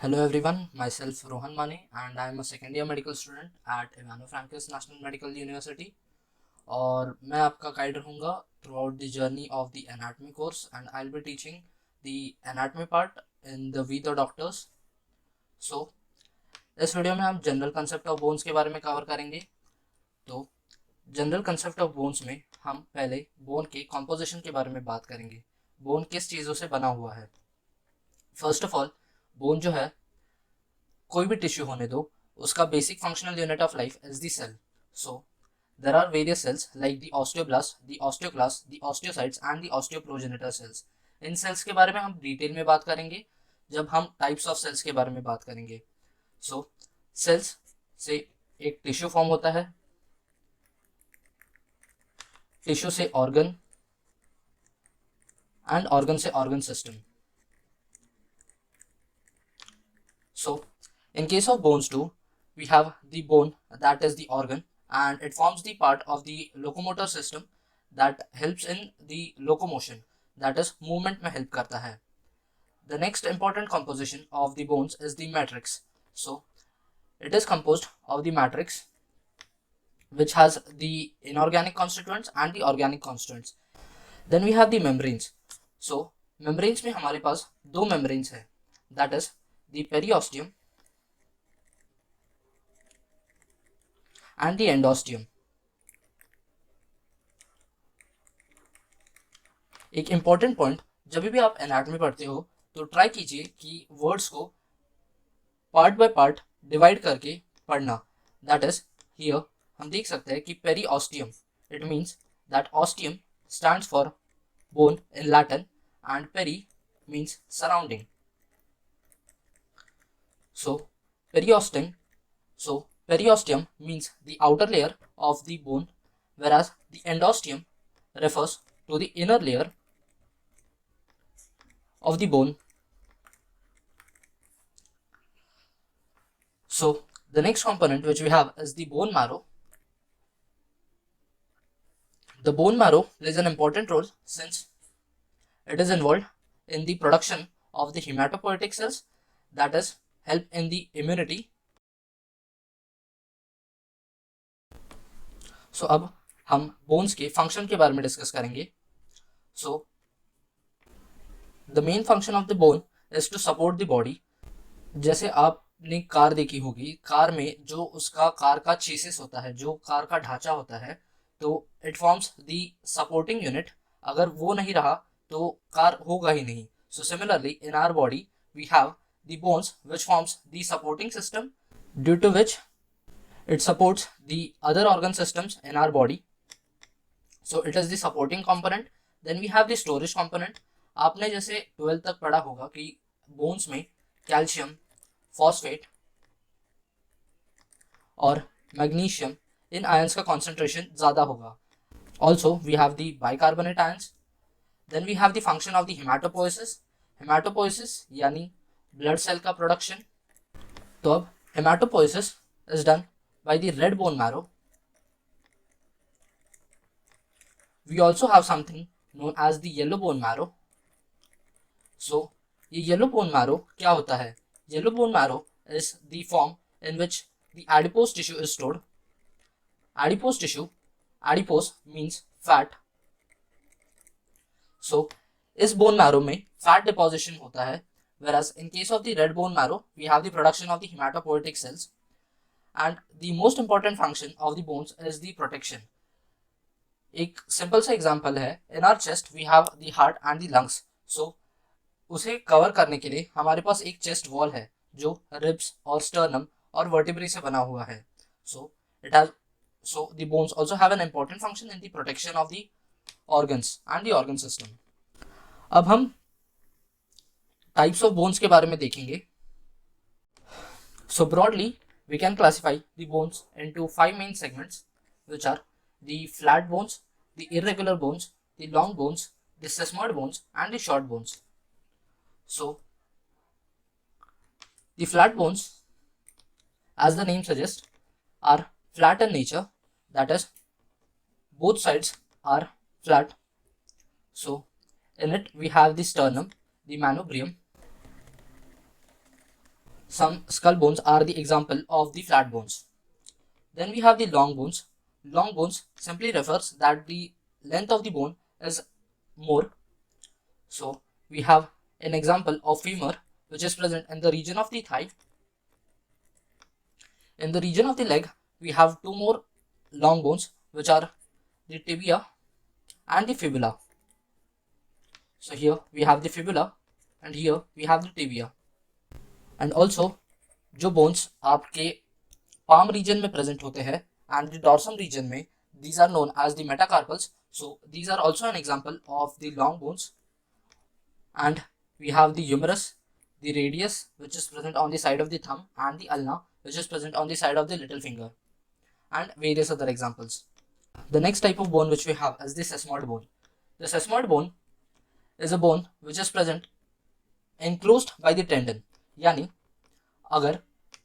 Hello everyone, myself Rohan Mane and I am a second year medical student at Ivano Frankis National Medical University और मैं आपका guide रहूँगा throughout the journey of the anatomy course and I'll be teaching the anatomy part in the We the Doctors. So इस video में हम general concept of bones के बारे में कवर करेंगे। तो जनरल कंसेप्ट ऑफ बोन्स में हम पहले बोन के कॉम्पोजिशन के बारे में बात करेंगे। बोन किस चीज़ों से बना हुआ है। फर्स्ट ऑफ ऑल बोन जो है कोई भी टिश्यू होने दो, उसका basic functional unit of life is the cell. So there are various cells like the osteoblast, the osteoclast, the osteocytes and the osteoprogenitor cells. इन सेल्स के बारे में हम डिटेल में बात करेंगे जब हम टाइप्स ऑफ सेल्स के बारे में बात करेंगे। सो सेल्स से एक टिश्यू फॉर्म होता है, टिश्यू से ऑर्गन एंड ऑर्गन से organ system. So in case of bones too, we have the bone that is the organ and it forms the part of the locomotor system that helps in the locomotion, that is movement में help करता है। The next important composition of the bones is the matrix. So it is composed of the matrix which has the inorganic constituents and the organic constituents. Then we have the membranes. So membranes में हमारे पास दो membranes है, that is the periosteum and the endosteum. एक important point, जब भी आप anatomy पढ़ते हो तो ट्राई कीजिए कि वर्ड्स को पार्ट बाय पार्ट डिवाइड करके पढ़ना। दैट इज हियर हम देख सकते हैं कि periosteum, it means that ostium stands for bone in Latin and peri means surrounding. So periosteum, so periosteum means the outer layer of the bone, whereas the endosteum refers to the inner layer of the bone. So the next component which we have is the bone marrow. The bone marrow plays an important role since it is involved in the production of the hematopoietic cells, that is help in the immunity. So अब हम bones के function के बारे में discuss करेंगे। So the main function of the bone is to support the body. जैसे आपने car देखी होगी, कार में जो उसका कार का चेसिस होता है, जो कार का ढांचा होता है, तो it forms the supporting unit. अगर वो नहीं रहा तो कार होगा ही नहीं। So similarly in our body we have the bones which forms the supporting system due to which it supports the other organ systems in our body. So it is the supporting component. Then we have the storage component. आपने जैसे 12th तक पढ़ा होगा कि bones में calcium, phosphate और magnesium इन ions का कॉन्सेंट्रेशन ज़्यादा होगा। Also we have the bicarbonate ions. Then we have the function of the hematopoiesis. Hematopoiesis यानी ब्लड सेल का प्रोडक्शन। तो अब hematopoiesis is done by the red bone marrow. We also have something known as the yellow bone marrow. So ये yellow bone marrow क्या होता है? Yellow bone marrow is the form in which the adipose tissue is stored. Adipose tissue, adipose means fat. So इस bone marrow में fat deposition होता है, whereas in case of the red bone marrow we have the production of the hematopoietic cells. And the most important function of the bones is the protection. एक simple सा example है, in our chest we have the heart and the lungs. So उसे cover करने के लिए हमारे पास एक चेस्ट वॉल है जो रिब्स और स्टर्नम और वर्टिब्रे से बना हुआ है। So the bones also have an important function in the protection of the organs and the organ system. अब हम टाइप्स ऑफ बोन्स के बारे में देखेंगे। सो broadly we can classify the bones into 5 main segments, which are the flat bones, the irregular bones, the long bones, the sesamoid bones and the short bones. So the flat bones, as the name suggests, are flat in nature, that is both sides are flat. So in it we have the sternum, the manubrium, some skull bones are the example of the flat bones. Then we have the long bones. Long bones simply refers that the length of the bone is more. So we have an example of femur, which is present in the region of the thigh. In the region of the leg, we have two more long bones, which are the tibia and the fibula. So here we have the fibula and here we have the tibia. And also जो bones आपके palm region में present होते हैं and the dorsum region में, these are known as the metacarpals. So these are also an example of the long bones. And we have the humerus, the radius, which is present on the side of the thumb, and the ulna, which is present on the side of the little finger, and various other examples. The next type of bone which we have is the sesamoid bone. The sesamoid bone is a bone which is present enclosed by the tendon. यानी अगर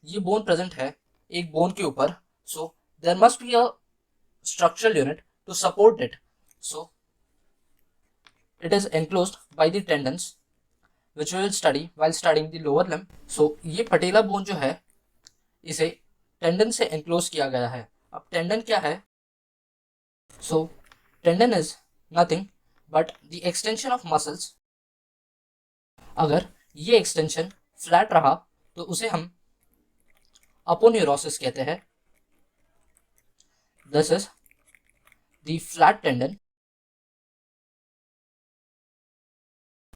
ये bone present है एक bone के ऊपर, so there must be a structural unit to support it. So it is enclosed by the tendons, which we will study while studying the lower limb. So ये पटेला bone जो है इसे tendon से enclose किया गया है. अब टेंडन क्या है? So tendon is nothing but the extension of muscles. अगर ये extension flat रहा तो उसे हम aponeurosis कहते हैं. This is the flat tendon.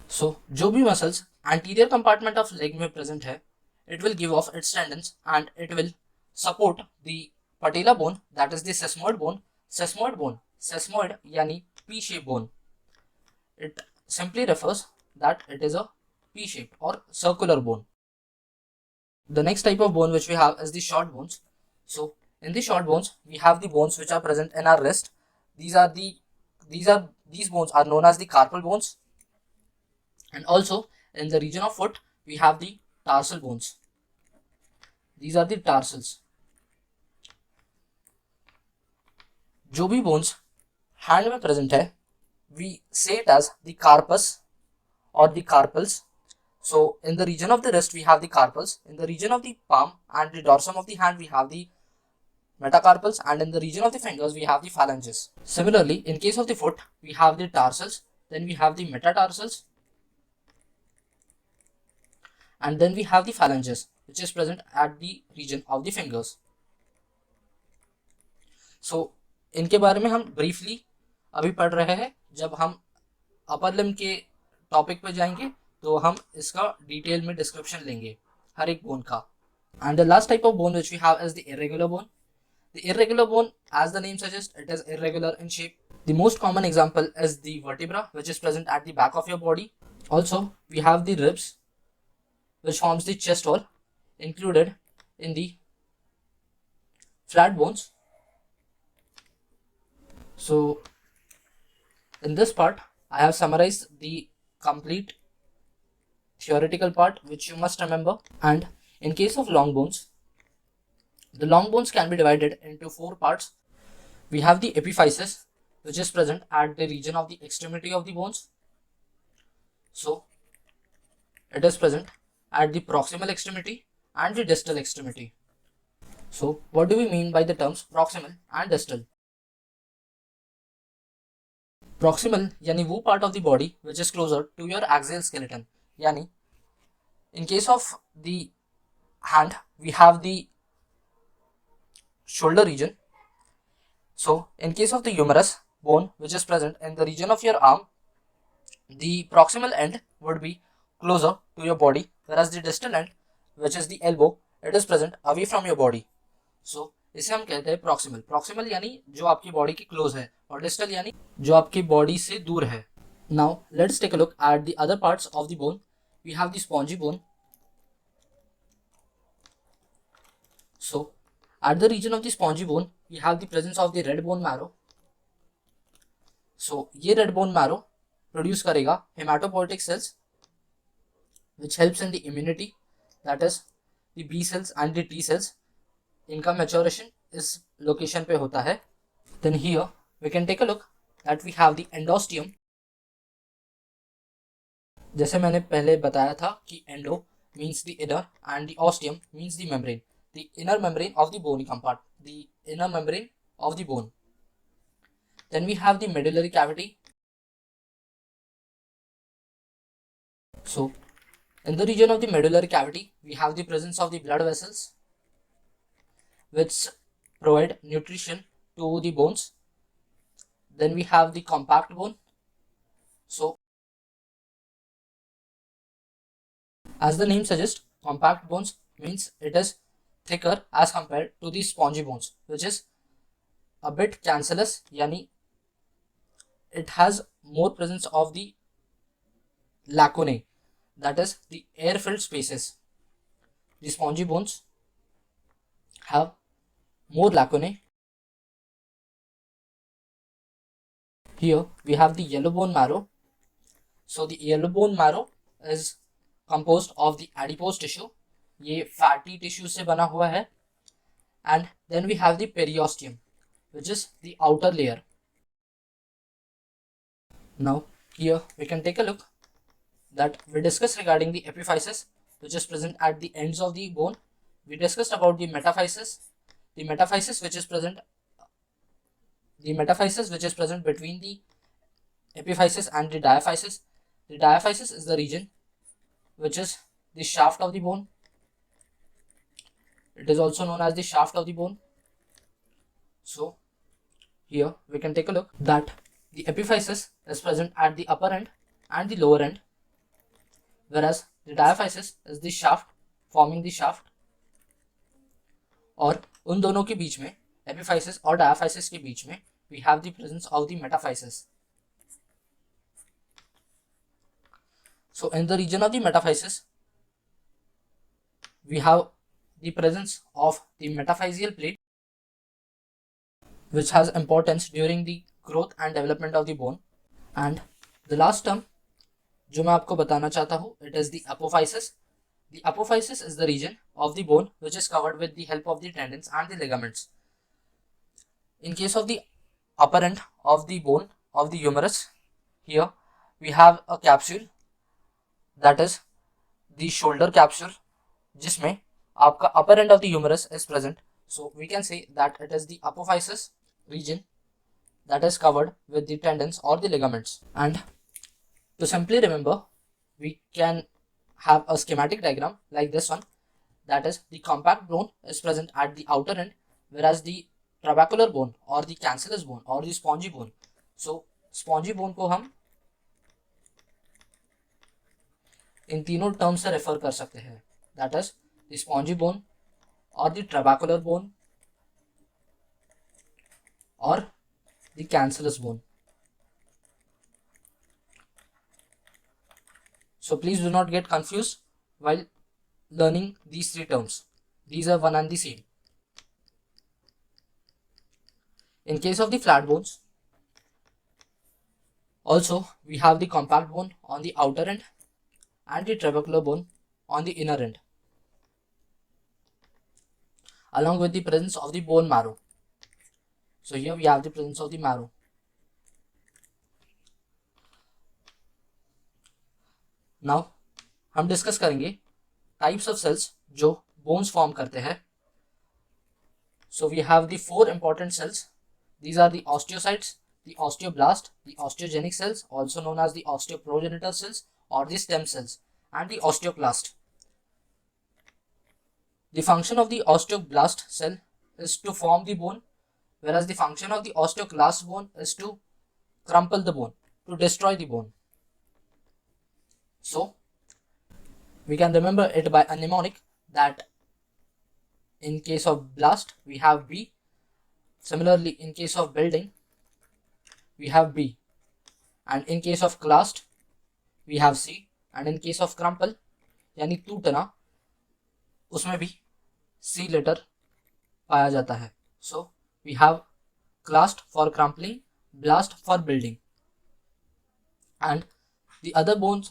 So जो भी muscles anterior compartment of leg में present है, it will give off its tendons and it will support the patella bone, that is the sesamoid bone. Sesamoid bone, sesamoid यानी P-shaped bone. It simply refers that it is a P-shaped or circular bone. The next type of bone which we have is the short bones. So in the short bones we have the bones which are present in our wrist. These bones are known as the carpal bones. And also in the region of foot we have the tarsal bones. These are the tarsals. जो भी bones hand में present है, we say it as the carpus or the carpals. So in the region of the wrist we have the carpals, in the region of the palm and the dorsum of the hand we have the metacarpals, and in the region of the fingers we have the phalanges. Similarly, in case of the foot we have the tarsals, then we have the metatarsals, and then we have the phalanges, which is present at the region of the fingers. So इनके बारे में हम briefly अभी पढ़ रहे हैं. जब हम अपर लिम्ब के टॉपिक पे जाएंगे तो हम इसका डिटेल में डिस्क्रिप्शन लेंगे हर एक बोन का. And the last type of bone which we have is the irregular bone. The irregular bone, as the name suggests, it is irregular in shape. The most common example is the vertebra, which is present at the back of your body. Also, we have the ribs, which forms the chest wall, included in the flat bones. So in this part I have summarized the complete theoretical part which you must remember. And in case of long bones, the long bones can be divided into four parts. We have the epiphysis, which is present at the region of the extremity of the bones. So it is present at the proximal extremity and the distal extremity. So what do we mean by the terms proximal and distal? Proximal यानी वो part of the body which is closer to your axial skeleton. यानी in case of the hand we have the shoulder region. So in case of the humerus bone which is present in the region of your arm, the proximal end would be closer to your body, whereas the distal end, which is the elbow, it is present away from your body. So इसे हम कहते हैं proximal. Proximal यानी जो आपकी body के close है और distal यानी जो आपकी बॉडी से दूर है. Now let's take a look at the other parts of the bone. We have the spongy bone. So at the region of the spongy bone we have the presence of the red bone marrow. So ये red bone marrow produce करेगा hematopoietic cells which helps in the immunity, that is the B cells and the T cells. इनका maturation इस location पे होता है. Then here we can take a look that we have the endosteum. जैसे मैंने पहले बताया था कि endo means the inner, and the ostium means the membrane. The inner membrane of the bony compartment, the inner membrane of the bone. Then we have the medullary cavity. So, in the region of the medullary cavity, we have the presence of the blood vessels, which provide nutrition to the bones. Then we have the compact bone. So, as the name suggests, compact bones means it is thicker as compared to the spongy bones, which is a bit cancellous, yani it has more presence of the lacunae, that is the air filled spaces. The spongy bones have more lacunae. Here we have the yellow bone marrow. So the yellow bone marrow is composed of the adipose tissue. ये fatty tissue से बना हुआ है. And then we have the periosteum, which is the outer layer. Now here we can take a look that we discussed regarding the epiphysis, which is present at the ends of the bone. We discussed about the metaphysis, which is present between the epiphysis and the diaphysis. The diaphysis is the region which is the shaft of the bone. It is also known as the shaft of the bone. So here we can take a look that the epiphysis is present at the upper end and the lower end, whereas the diaphysis is the shaft forming the shaft. और उन दोनों के बीच में, epiphysis और diaphysis के बीच में, we have the presence of the metaphysis. So in the region of the metaphysis, we have the presence of the metaphyseal plate, which has importance during the growth and development of the bone. And the last term जो मैं आपको बताना चाहता हूँ, it is the apophysis. The apophysis is the region of the bone which is covered with the help of the tendons and the ligaments. In case of the upper end of the bone of the humerus, here we have a capsule, that is the shoulder capsule, जिसमें आपका upper end of the humerus is present. So we can say that it is the apophysis region that is covered with the tendons or the ligaments. And to simply remember, we can have a schematic diagram like this one, that is the compact bone is present at the outer end, whereas the trabecular bone or the cancellous bone or the spongy bone, so spongy bone को हम इन तीनों term से refer कर सकते हैं, that is the spongy bone or the trabecular bone or the cancellous bone. So please do not get confused while learning these three terms. These are one and the same. In case of the flat bones, also we have the compact bone on the outer end and the trabecular bone on the inner end, along with the presence of the bone marrow. So here we have the presence of the marrow. Now हम discuss करेंगे types of cells जो bones form करते हैं. So we have the four important cells. These are the osteocytes, the osteoblast, the osteogenic cells, also known as the osteoprogenitor cells or the stem cells, and the osteoclast. The function of the osteoblast cell is to form the bone, whereas the function of the osteoclast bone is to crumple the bone, to destroy the bone. So we can remember it by a mnemonic that in case of blast we have B, similarly in case of building we have B, and in case of clast we have C, and in case of crumple यानी टूटना उसमें भी C letter पाया जाता है. So we have clast for crumpling, blast for building, and the other bone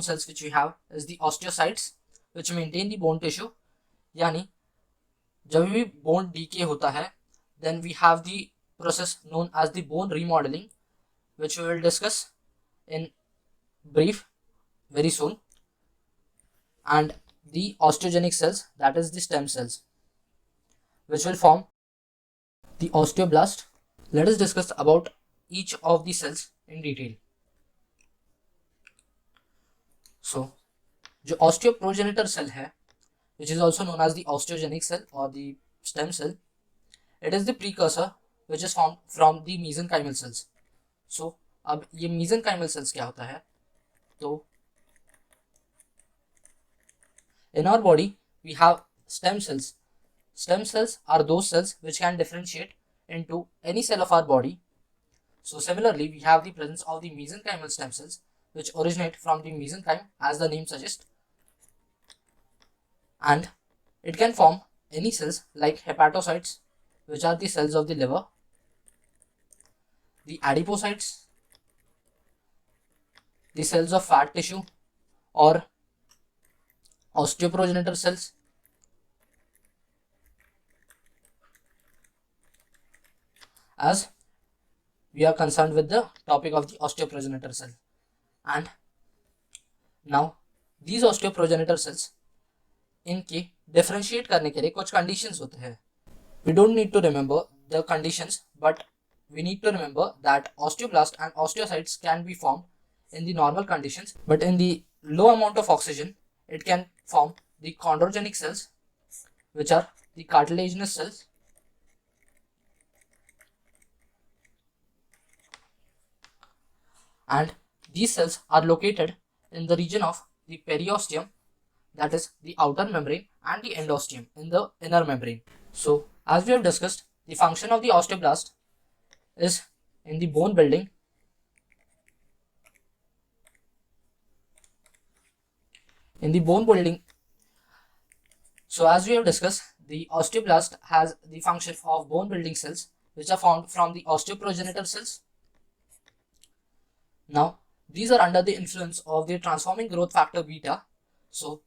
cells which we have is the osteocytes, which maintain the bone tissue. यानी जब भी bone decay होता है, then we have the process known as the bone remodeling, which we will discuss in brief very soon. and the osteogenic cells, that is the stem cells, which will form the osteoblast. Let us discuss about each of the cells in detail. So जो osteoprogenitor cell है, which is also known as the osteogenic cell or the stem cell, it is the precursor which is formed from the mesenchymal cells. So अब ये mesenchymal cells क्या होता है, तो in our body we have stem cells. Stem cells are those cells which can differentiate into any cell of our body. So similarly, we have the presence of the mesenchymal stem cells which originate from the mesenchyme, as the name suggests, and it can form any cells like hepatocytes, which are the cells of the liver, the adipocytes, the cells of fat tissue, or osteoprogenitor cells, as we are concerned with the topic of the osteoprogenitor cell. And now these osteoprogenitor cells, इनके differentiate करने के लिए कुछ conditions होते हैं. We don't need to remember the conditions, but we need to remember that osteoblast and osteocytes can be formed in the normal conditions, but in the low amount of oxygen it can form the chondrogenic cells, which are the cartilaginous cells, and these cells are located in the region of the periosteum, that is the outer membrane, and the endosteum in the inner membrane. So as we have discussed, the function of the osteoblast is in the bone building, So as we have discussed, the osteoblast has the function of bone building cells which are formed from the osteoprogenitor cells. Now these are under the influence of the transforming growth factor beta. So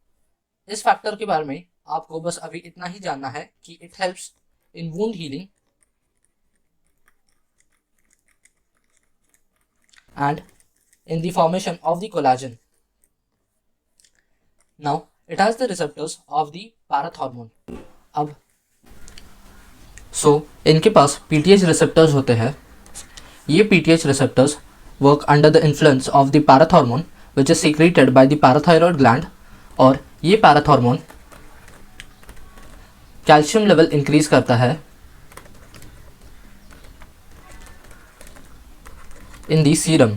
इस factor के बारे में आपको बस अभी इतना ही जानना है कि it helps in wound healing and in the formation of the collagen. Now it has the receptors of the parathormone. अब इनके पास PTH receptors होते हैं. ये PTH receptors work under the influence of the parathormone which is secreted by the parathyroid gland, और ये parathormone calcium level increase करता है इन दी serum,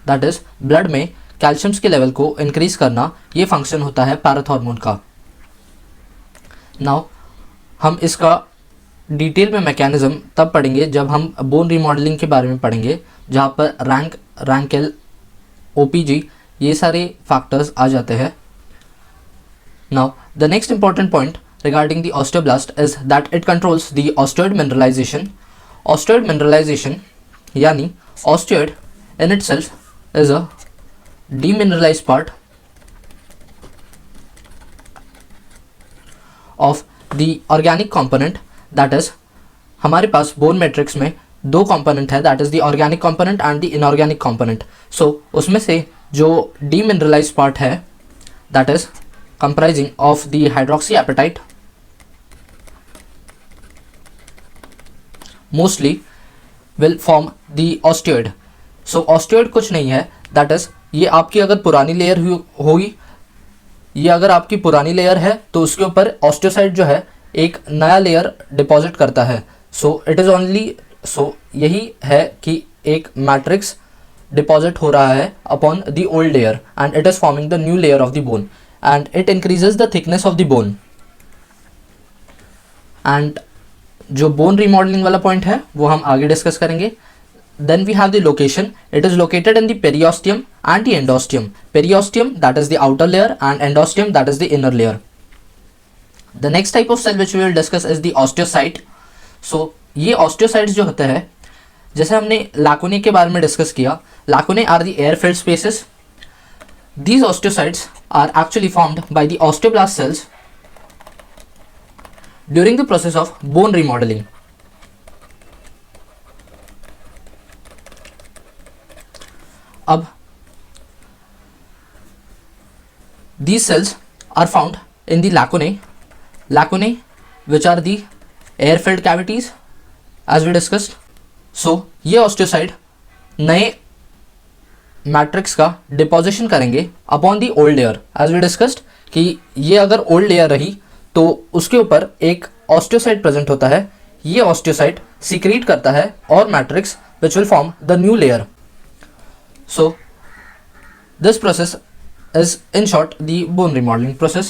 that is blood में कैल्शियम्स के लेवल को इंक्रीज करना, ये फंक्शन होता है पैराथॉर्मोन का. नाउ हम इसका डिटेल में मैकेनिज्म तब पढ़ेंगे जब हम बोन रिमॉडलिंग के बारे में पढ़ेंगे, जहाँ पर रैंकेल, ओपीजी, ये सारे फैक्टर्स आ जाते हैं. Now the next important point regarding the osteoblast is that it controls the osteoid mineralization. Osteoid mineralization यानी osteoid in itself is a demineralized part of the organic component, that is हमारे पास bone matrix में दो component है, that is the organic component and the inorganic component. So उसमें से जो demineralized part है, that is comprising of the hydroxy apatite, mostly will form the osteoid. So osteoid कुछ नहीं है, that is ये आपकी अगर पुरानी लेयर होगी, ये अगर आपकी पुरानी लेयर है तो उसके ऊपर ऑस्टियोसाइट जो है एक नया लेयर डिपॉजिट करता है. So it is only, so यही है कि एक मैट्रिक्स डिपॉजिट हो रहा है upon the old layer and it is forming the new layer of the bone and it increases the thickness of the bone. And जो बोन रिमॉडलिंग वाला point है वो हम आगे डिस्कस करेंगे. Then we have the location. It is located in the periosteum and the endosteum. Periosteum that is the outer layer and endosteum that is the inner layer. The next type of cell which we will discuss is the osteocyte. So ये osteocytes जो होते हैं, जैसे हमने लाकुने के बारे में discuss किया, lacunae are the air filled spaces. These osteocytes are actually formed by the osteoblast cells during the process of bone remodeling. अब these cells are found in the lacunae which are the air filled cavities as we discussed. So ये osteocyte नए matrix का deposition करेंगे upon the old layer as we discussed कि ये अगर old layer रही तो उसके ऊपर एक ऑस्टियोसाइट प्रेजेंट होता है. ये ऑस्टियोसाइट सीक्रेट करता है और matrix which will form the new layer. So this process is in short the bone remodeling process,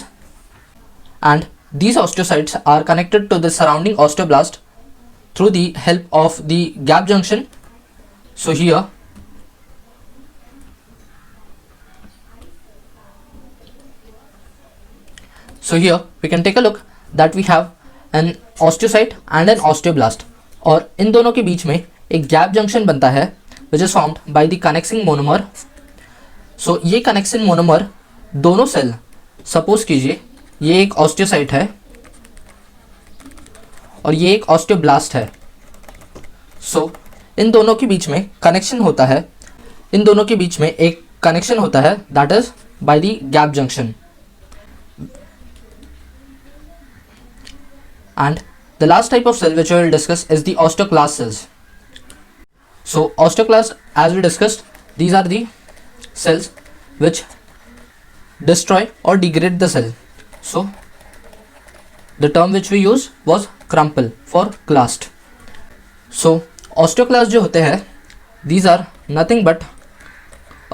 and these osteocytes are connected to the surrounding osteoblast through the help of the gap junction. So here we can take a look that we have an osteocyte and an osteoblast, और इन दोनों के बीच में एक gap junction बनता है which is formed by the connexin monomer. सो ये connection monomer दोनों cell, suppose कीजिए ये एक ऑस्टियोसाइट है और ये एक ऑस्टियोब्लास्ट है. सो इन दोनों के बीच में कनेक्शन होता है, इन दोनों के बीच में एक कनेक्शन होता है that is by the gap junction. And the last type of cell which we will discuss is the osteoclast cells. So osteoclast as we discussed these are the cells which destroy or degrade the cell. So the term which we use was crumple for clast. So osteoclast जो होते हैं these are nothing but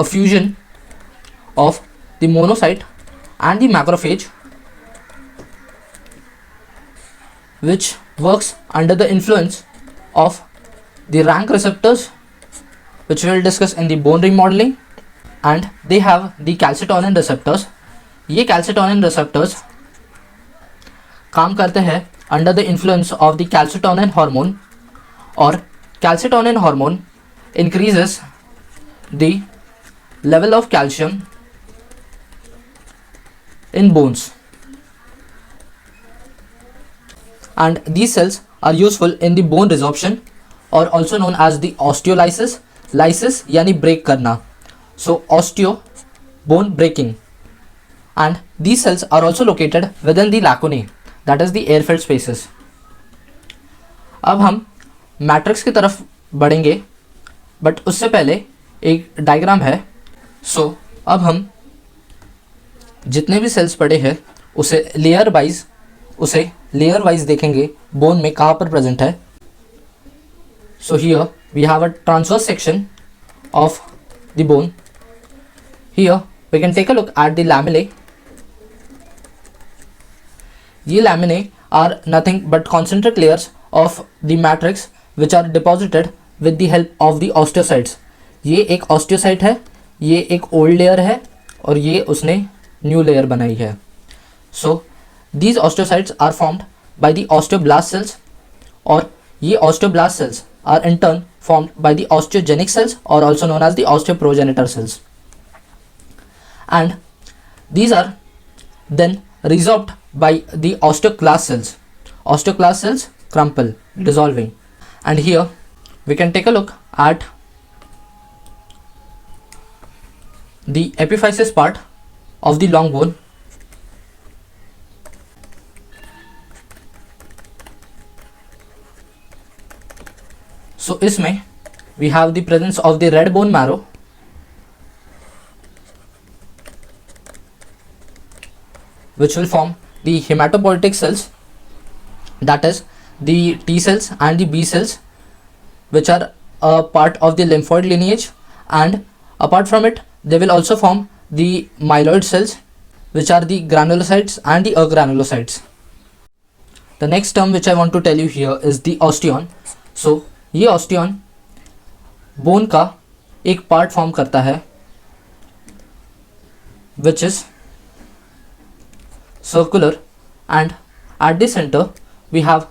a fusion of the monocyte and the macrophage which works under the influence of the rank receptors which we will discuss in the bone remodeling. And they have the calcitonin receptors. ये calcitonin receptors काम करते हैं under the influence of the calcitonin hormone, और calcitonin hormone increases the level of calcium in bones. And these cells are useful in the bone resorption or also known as the osteolysis. Lysis यानी break करना. So osteo, bone breaking, and these cells are also located within the lacunae, that is the air filled spaces. अब हम matrix की तरफ बढ़ेंगे, but उससे पहले एक डायग्राम है. सो अब हम जितने भी सेल्स पड़े हैं उसे लेयर वाइज देखेंगे बोन में कहाँ पर प्रेजेंट है. So here we have a transverse section of the bone. Here we can take a look at the lamellae. ये laminae are nothing but concentric layers of the matrix which are deposited with the help of the osteocytes. ये एक osteocyte है, ये एक old layer है और ये उसने new layer बनाई है. So these osteocytes are formed by the osteoblast cells, और ये osteoblast cells are in turn formed by the osteogenic cells or also known as the osteoprogenitor cells. And these are then resorbed by the osteoclast cells. Osteoclast cells crumple, dissolving. And here we can take a look at the epiphysis part of the long bone. So इसमें we have the presence of the red bone marrow, which will form the hematopoietic cells, that is the T cells and the B cells, which are a part of the lymphoid lineage. And apart from it they will also form the myeloid cells, which are the granulocytes and the agranulocytes. The next term which I want to tell you here is the osteon. So ये osteon bone का एक part form करता है which is circular, and at the center we have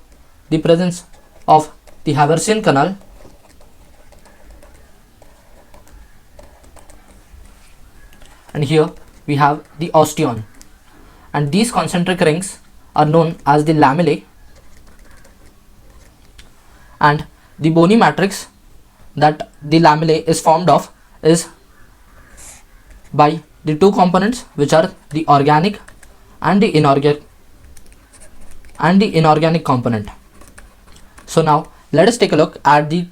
the presence of the Haversian canal, and here we have the osteon, and these concentric rings are known as the lamellae. And the bony matrix that the lamellae is formed of is by the two components which are the organic and the inorganic component. So now let us take a look at the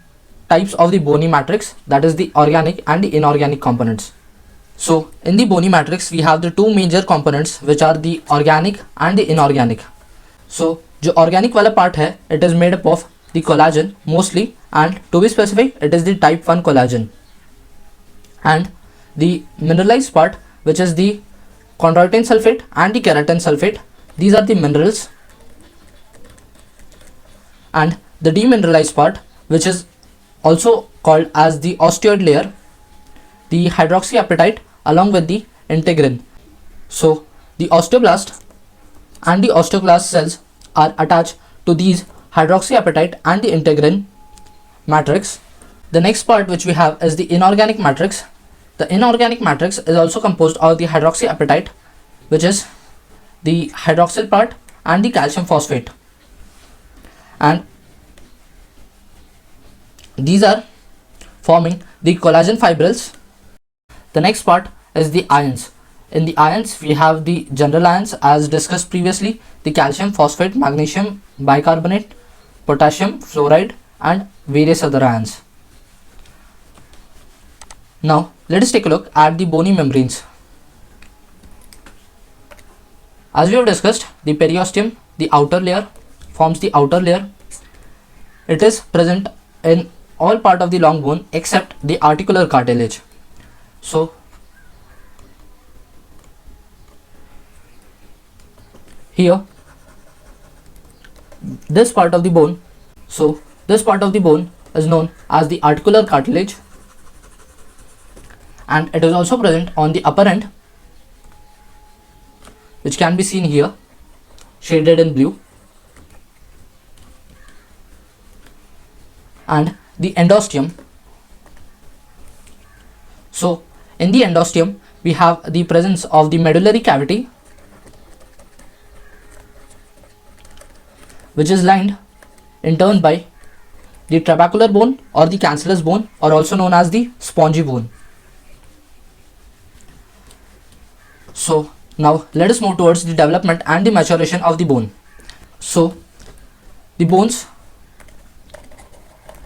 types of the bony matrix, that is the organic and the inorganic components. So in the bony matrix we have the two major components which are the organic and the inorganic. So जो organic वाला part है, it is made up of the collagen mostly, and to be specific it is the type 1 collagen, and the mineralized part which is the chondroitin sulfate and the keratin sulfate, these are the minerals, and the demineralized part which is also called as the osteoid layer, the hydroxyapatite along with the integrin. So the osteoblast and the osteoclast cells are attached to these hydroxyapatite and the integrin matrix. The next part which we have is the inorganic matrix. The inorganic matrix is also composed of the hydroxyapatite, which is the hydroxyl part, and the calcium phosphate, and these are forming the collagen fibrils. The next part is the ions. In the ions we have the general ions as discussed previously, the calcium phosphate, magnesium bicarbonate, potassium fluoride, and various other ions. Now let us take a look at the bony membranes. As we have discussed, the periosteum, the outer layer, forms the outer layer. It is present in all part of the long bone except the articular cartilage. So here this part of the bone is known as the articular cartilage, and it is also present on the upper end, which can be seen here shaded in blue, and the endosteum. So in the endosteum we have the presence of the medullary cavity, which is lined in turn by the trabecular bone or the cancellous bone, or also known as the spongy bone. So now let us move towards the development and the maturation of the bone. So the bones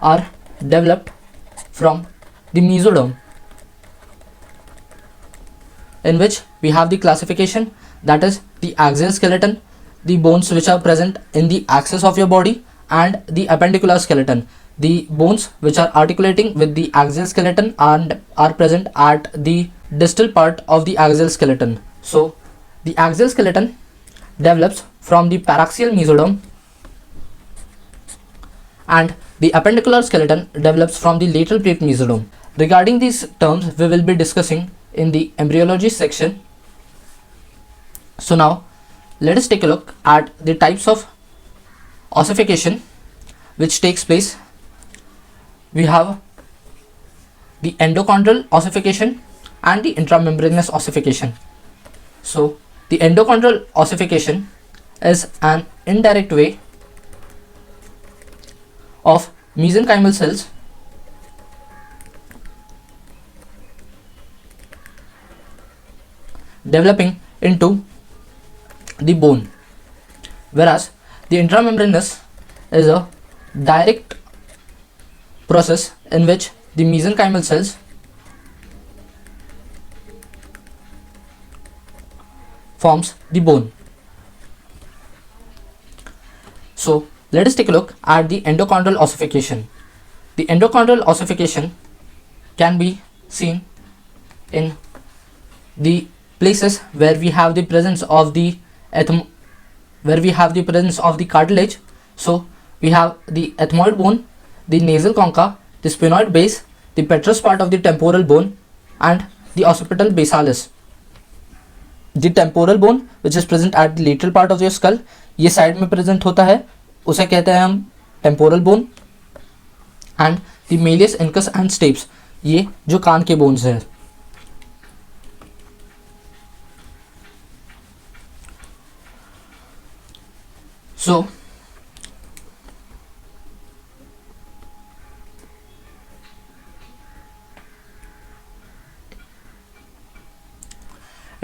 are developed from the mesoderm, in which we have the classification, that is the axial skeleton, the bones which are present in the axis of your body, and the appendicular skeleton. The bones which are articulating with the axial skeleton and are present at the distal part of the axial skeleton. So the axial skeleton develops from the paraxial mesoderm, and the appendicular skeleton develops from the lateral plate mesoderm. Regarding these terms we will be discussing in the embryology section. So now let us take a look at the types of ossification which takes place. We have the endochondral ossification and the intramembranous ossification. So the endochondral ossification is an indirect way of mesenchymal cells developing into the bone, whereas the intramembranous is a direct process in which the mesenchymal cells forms the bone. So let us take a look at the endochondral ossification. The endochondral ossification can be seen in the places where we have the presence of the cartilage. So we have the ethmoid bone, the nasal concha, the sphenoid base, the petrous part of the temporal bone, and the occipital basalis. The temporal bone which is present at the lateral part of your skull, ये side में present होता है, उसे कहते हैं हम temporal bone, and the malleus incus and steps, ये जो कान के बोन्स है. So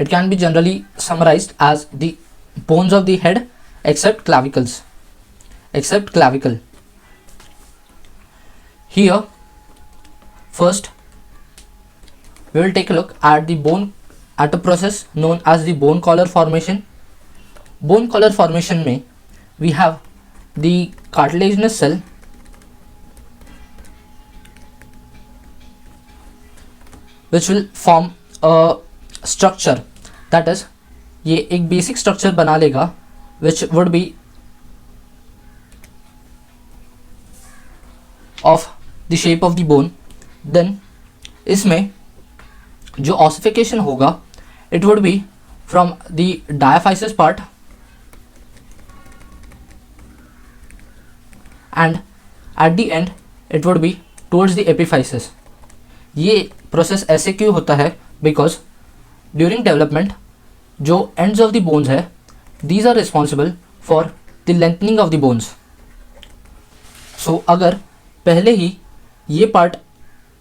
It can be generally summarized as the bones of the head except clavicle. Here, first we will take a look at a process known as the bone collar formation. Bone collar formation में we have the cartilaginous cell which will form a structure, that is ये एक basic structure बना लेगा which would be of the shape of the bone. Then इसमें जो ossification होगा it would be from the diaphysis part and at the end it would be towards the epiphysis. ये process ऐसे क्यों होता है? बिकॉज ड्यूरिंग डेवलपमेंट जो ends of the bones है these are responsible for the lengthening of the bones. So अगर पहले ही ये पार्ट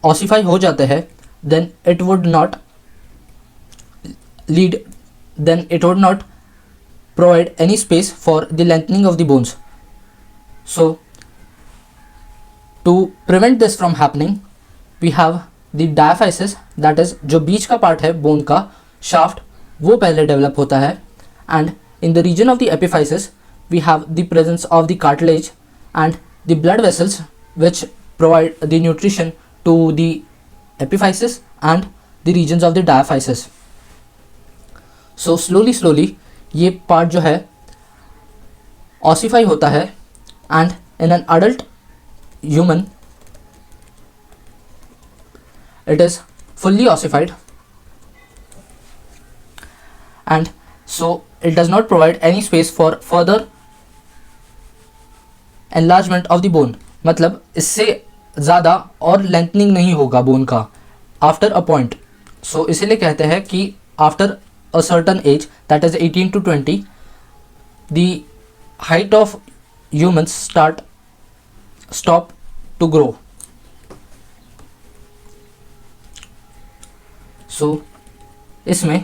ऑसिफाई हो जाता है then it would not provide any space for the lengthening of the bones. So to prevent this from happening we have the diaphysis, that is जो बीच का पार्ट है बोन का शाफ्ट वो पहले डेवलप होता है. And in the region of the epiphysis we have the presence of the cartilage and the blood vessels which provide the nutrition to the epiphysis and the regions of the diaphysis. So slowly ये part जो है ossify होता है and in an adult human it is fully ossified and so it does not provide any space for further enlargement of the bone. मतलब इससे ज़्यादा और lengthening नहीं होगा बोन का आफ्टर अ पॉइंट. सो इसीलिए कहते हैं कि after a certain age that is 18 to 20 the height of humans stop to grow. So इसमें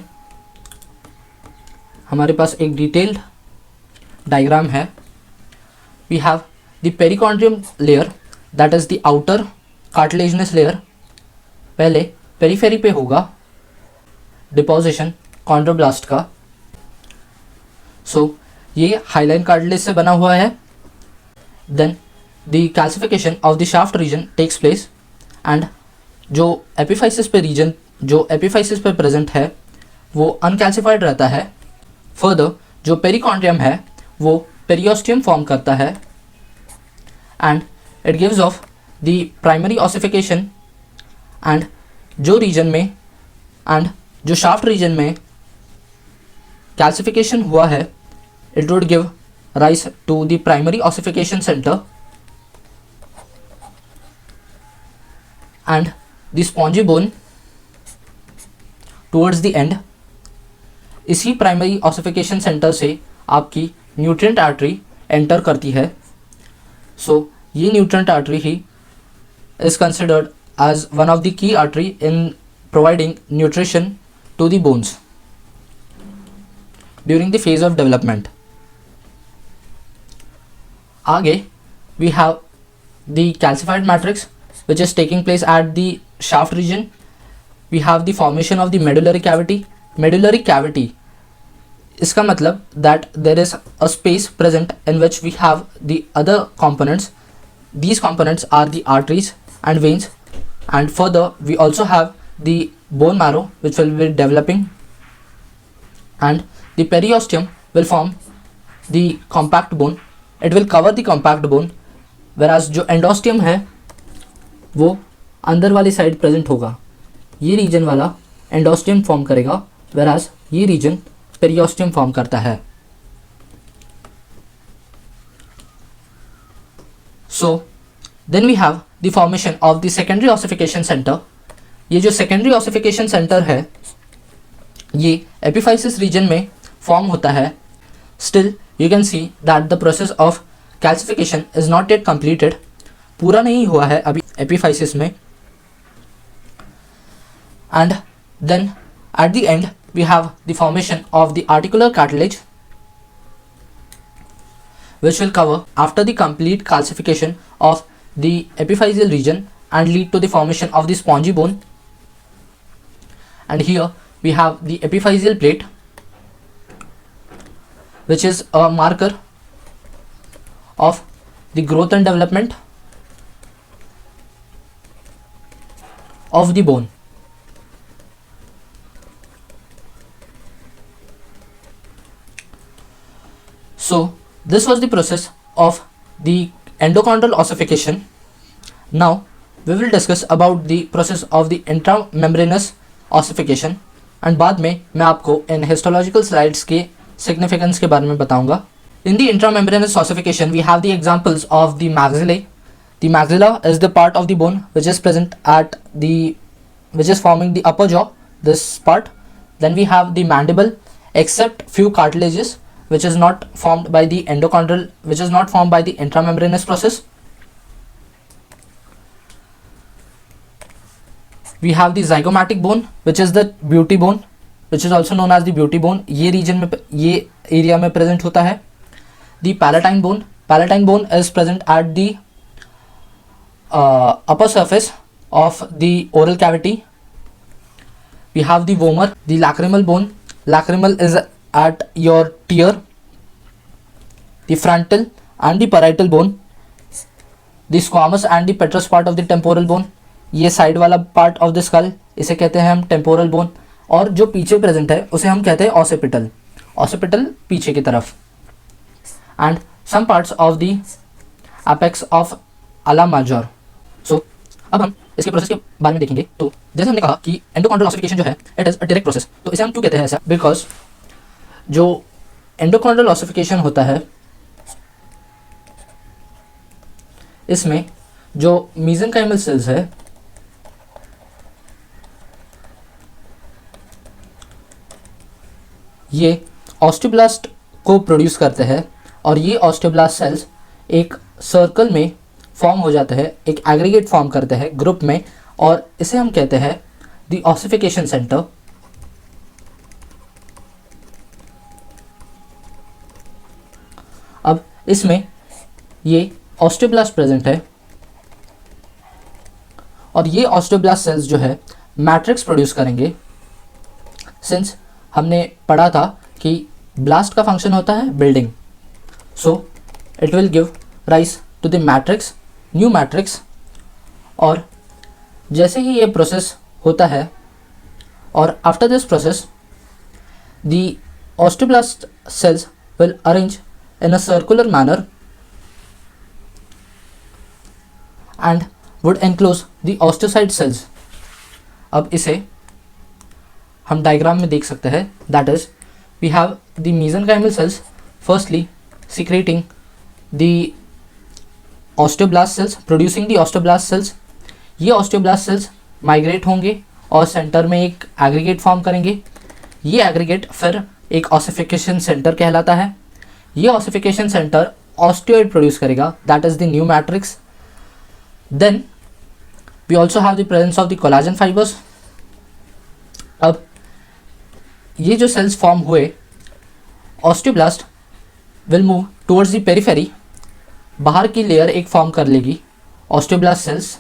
हमारे पास एक डिटेल्ड डायग्राम है. We have the perichondrium layer that is the outer cartilaginous layer. पहले पेरीफेरी पे होगा डिपोजिशन कॉन्ड्रोब्लास्ट का. सो ये हाइलाइन कार्टिलेज से बना हुआ है. Then the calcification of the shaft region takes place and जो एपिफाइसिस पे प्रेजेंट है वो अनकैल्सिफाइड रहता है. फर्दर जो पेरिकॉन्ड्रियम है वो पेरियोस्टियम फॉर्म करता है and it gives off the primary ossification and जो शाफ्ट रीजन में कैल्सिफिकेशन हुआ है it would give rise to the primary ossification centre and the spongy bone towards the end. इसी प्राइमरी ऑसिफिकेशन सेंटर से आपकी nutrient artery enter करती है. So ये न्यूट्रिएंट आर्टरी ही is considered as one of the key artery in providing nutrition to the bones during the phase of development. आगे we have the calcified matrix which is taking place at the shaft region. We have the formation of the medullary cavity. Medullary cavity इसका मतलब that there is a space present in which we have the other components. These components are the arteries and veins, and further we also have the bone marrow which will be developing, and the periosteum will form the compact bone. It will cover the compact bone, whereas जो endosteum है वो अंदर वाली side present होगा. ये region वाला endosteum form करेगा whereas ये रीजन पेरियोस्टियम फॉर्म करता है. So then we have the formation of the secondary ossification centre. ये जो सेकेंडरी ऑसिफिकेशन सेंटर है ये एपिफाइसिस रीजन में फॉर्म होता है. Still you can see that the process of calcification is not yet completed. पूरा नहीं हुआ है अभी एपिफाइसिस में. And then at the end we have the formation of the articular cartilage, which will cover after the complete calcification of the epiphyseal region and lead to the formation of the spongy bone. And here we have the epiphyseal plate, which is a marker of the growth and development of the bone. So this was the process of the endochondral ossification. Now we will discuss about the process of the intramembranous ossification, and बाद में मैं आपको इन histological slides के significance के बारे में बताऊंगा. In the intramembranous ossification, we have the examples of the maxillae. The maxilla is the part of the bone which is present at which is forming the upper jaw, this part. Then we have the mandible, except few cartilages, which is not formed by the endochondral, which is not formed by the intramembranous process. We have the zygomatic bone, which is the beauty bone, which is also known as the beauty bone. ये region में, ये area में present होता है. The palatine bone. Palatine bone is present at the upper surface of the oral cavity. We have the vomer, the lacrimal bone. Lacrimal is at your tear. The frontal and the parietal bone. The squamous and the petrous part of the temporal bone. ये side वाला part of the skull, इसे कहते हैं हम temporal bone. और जो पीछे present है उसे हम कहते हैं ऑसिपिटल. ऑसिपिटल पीछे की तरफ. And some parts of the apex of ala major. सो अब हम इसके प्रोसेस के बारे में देखेंगे. तो जैसे हमने कहा कि एंडोकॉन्ड्रल ऑसिफिकेशन जो है it is a direct process. तो इसे हम क्यों कहते हैं ऐसा? बिकॉज जो एंडोकॉन्ड्रल ऑसिफिकेशन होता है इसमें जो मेसेंकाइमल सेल्स है ये ऑस्टियोब्लास्ट को प्रोड्यूस करते हैं, और ये ऑस्टियोब्लास्ट सेल्स एक सर्कल में फॉर्म हो जाते हैं, एक एग्रीगेट फॉर्म करते हैं ग्रुप में, और इसे हम कहते हैं द ऑसिफिकेशन सेंटर. अब इसमें ये ऑस्टियोब्लास्ट प्रेजेंट है, और ये ऑस्टियोब्लास्ट सेल्स जो है मैट्रिक्स प्रोड्यूस करेंगे. सिंस हमने पढ़ा था कि ब्लास्ट का फंक्शन होता है building, so it will give rise to the matrix, new matrix. और जैसे ही ये प्रोसेस होता है, और after this process the osteoblast cells will arrange in a circular manner and would enclose the osteocyte cells. अब इसे हम डायग्राम में देख सकते हैं. That is we have the mesenchymal cells firstly secreting the osteoblast cells, producing the osteoblast cells. ये osteoblast cells migrate होंगे और सेंटर में एक एग्रीगेट फॉर्म करेंगे. ये एग्रीगेट फिर एक ऑसिफिकेशन सेंटर कहलाता है. ये ऑसिफिकेशन सेंटर ऑस्टियोइड प्रोड्यूस करेगा, that is the new matrix. Then we also have the presence of the collagen fibres. अब ये जो सेल्स फॉर्म हुए, osteoblast will move towards the periphery. बाहर की लेयर एक फॉर्म कर लेगी ऑस्टियोब्लास्ट सेल्स,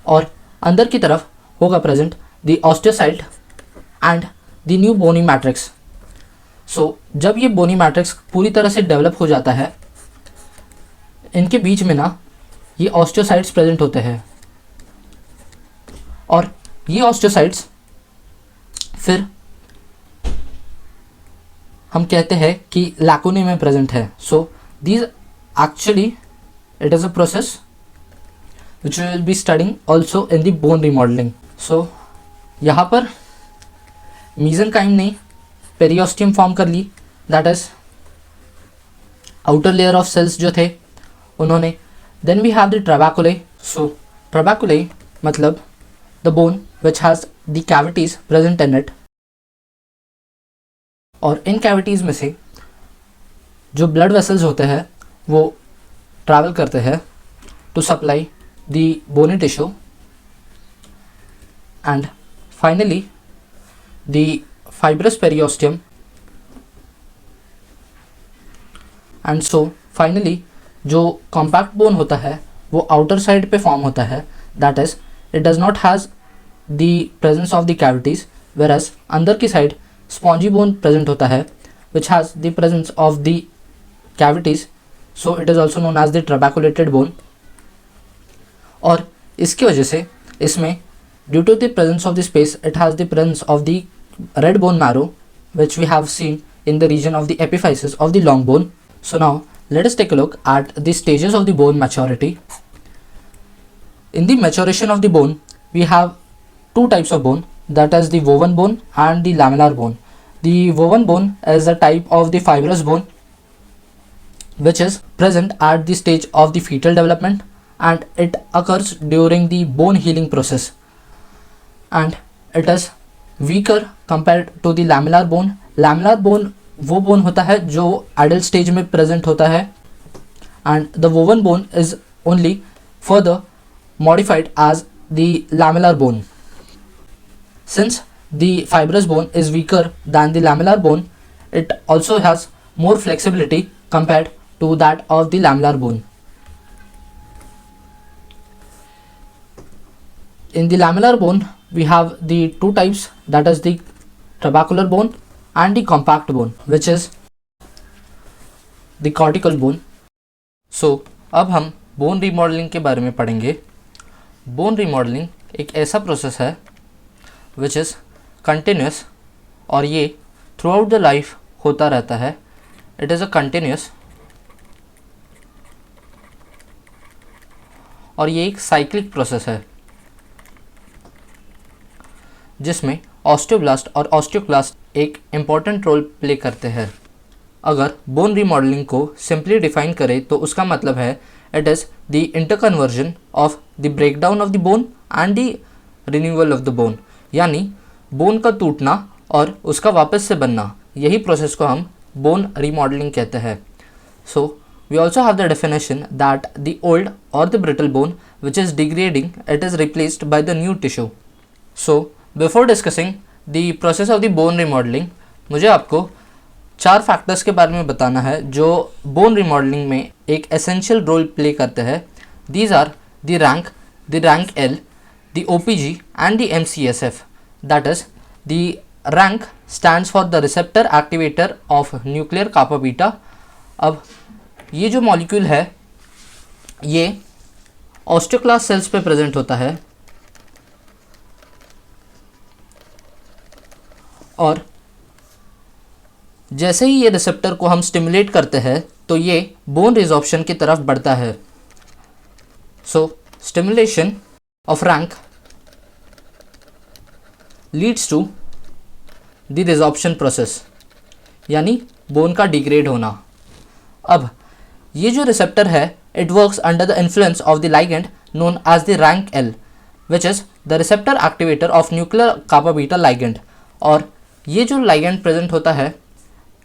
और अंदर की तरफ होगा present the osteocyte and the new bony matrix. So जब ये बोनी मैट्रिक्स पूरी तरह से डेवलप हो जाता है, इनके बीच में ना ये ऑस्टियोसाइट्स प्रेजेंट होते हैं, और ये ऑस्टियोसाइट्स फिर हम कहते हैं कि लैकुने में प्रेजेंट है. So these actually it is a process which we will be studying also in the bone remodelling. So यहाँ पर मेसेनकाइम ने पेरियोस्टियम फॉर्म कर ली, that is outer layer of cells जो थे उन्होंने. Then we have the trabeculae. So trabeculae मतलब the bone which has the cavities present in it, और इन कैविटीज़ में से जो ब्लड वेसल्स होते हैं वो ट्रैवल करते हैं to supply the bony tissue, and finally the fibrous periosteum, and so finally जो compact bone होता है वो outer side पे form होता है, that is it does not has the presence of the cavities, whereas अंदर की side spongy bone present होता है which has the presence of the cavities, so it is also known as the trabeculated bone. और इसकी वजह से इसमें due to the presence of the space it has the presence of the red bone marrow which we have seen in the region of the epiphysis of the long bone. So now let us take a look at the stages of the bone maturity. In the maturation of the bone we have two types of bone, that is the woven bone and the lamellar bone. The woven bone is a type of the fibrous bone which is present at the stage of the fetal development and it occurs during the bone healing process, and it is weaker compared to the lamellar bone. Lamellar bone वो bone होता है जो adult stage में present होता है, and the woven bone is only further modified as the lamellar bone. Since the fibrous bone is weaker than the lamellar bone, it also has more flexibility compared to that of the lamellar bone. In the lamellar bone we have the two types, that is the trabecular bone and the compact bone, which is the cortical bone. So अब हम bone remodelling के बारे में पढ़ेंगे. Bone remodelling एक ऐसा process है which is continuous और ये थ्रू आउट द लाइफ होता रहता है. इट इज़ अ कंटिन्यूस और ये एक साइक्लिक प्रोसेस है जिसमें ऑस्टियोब्लास्ट और ऑस्टियोक्लास्ट एक इम्पॉर्टेंट रोल प्ले करते हैं. अगर बोन रीमॉडलिंग को सिंपली डिफाइन करें तो उसका मतलब है it is the interconversion of the breakdown of the bone and the renewal of the bone, यानी बोन का टूटना और उसका वापस से बनना, यही प्रोसेस को हम बोन रीमॉडलिंग कहते हैं. So we also have the definition that the old और the brittle bone which is degrading it is replaced by the new tissue. So before discussing the process of the bone remodelling मुझे आपको 4 factors के बारे में बताना है जो bone remodelling में एक एसेंशियल रोल प्ले करते हैं. These are the RANK L, the OPG and the MCSF. That is the RANK stands for the receptor activator of nuclear kappa beta. अब ये जो मॉलिक्यूल है ये ऑस्टियोक्लास्ट सेल्स पे प्रेजेंट होता है और जैसे ही ये रिसेप्टर को हम स्टिमुलेट करते हैं तो ये बोन रिजॉर्प्शन की तरफ बढ़ता है. So stimulation of RANK leads to the resorption process, यानी बोन का डिग्रेड होना. अब ये जो रिसेप्टर है it works under the influence of the ligand known as the RANK L which is the receptor activator of nuclear kappa beta ligand. और ये जो लाइगेंड प्रेजेंट होता है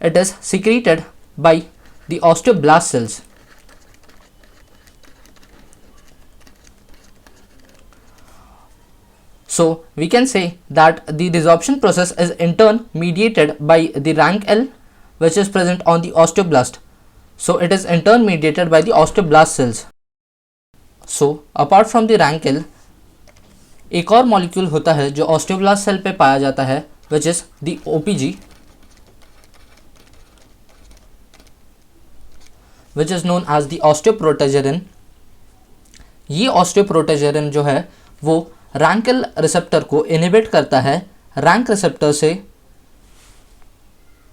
it is secreted by the osteoblast cells. So we can say that the resorption process is in turn mediated by the rank L which is present on the osteoblast. So it is in turn mediated by the osteoblast cells. So apart from the rank L एक और molecule होता है जो osteoblast cell पे पाया जाता है which is the OPG, which is known as the osteoprotegerin. ये ऑस्टियोप्रोटेजेरिन जो है वो रैंकल रिसेप्टर को इनहिबिट करता है. रैंक रिसेप्टर से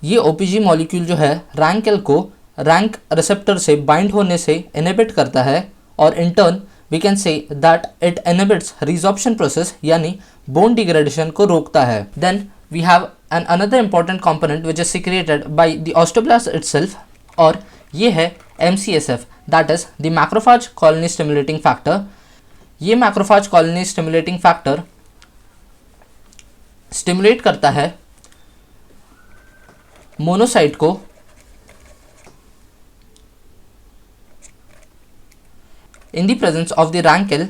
ये ओपीजी मॉलिक्यूल जो है रैंकल को रैंक रिसेप्टर से बाइंड होने से इनहिबिट करता है और in turn we can say that it inhibits resorption process, यानी बोन डिग्रेडेशन को रोकता है. Then we have an another important component which is secreted by the osteoblast itself और ये है MCSF, that is the macrophage colony stimulating factor. ये macrophage colony stimulating factor stimulate करता है मोनोसाइट को in the presence of the RANKL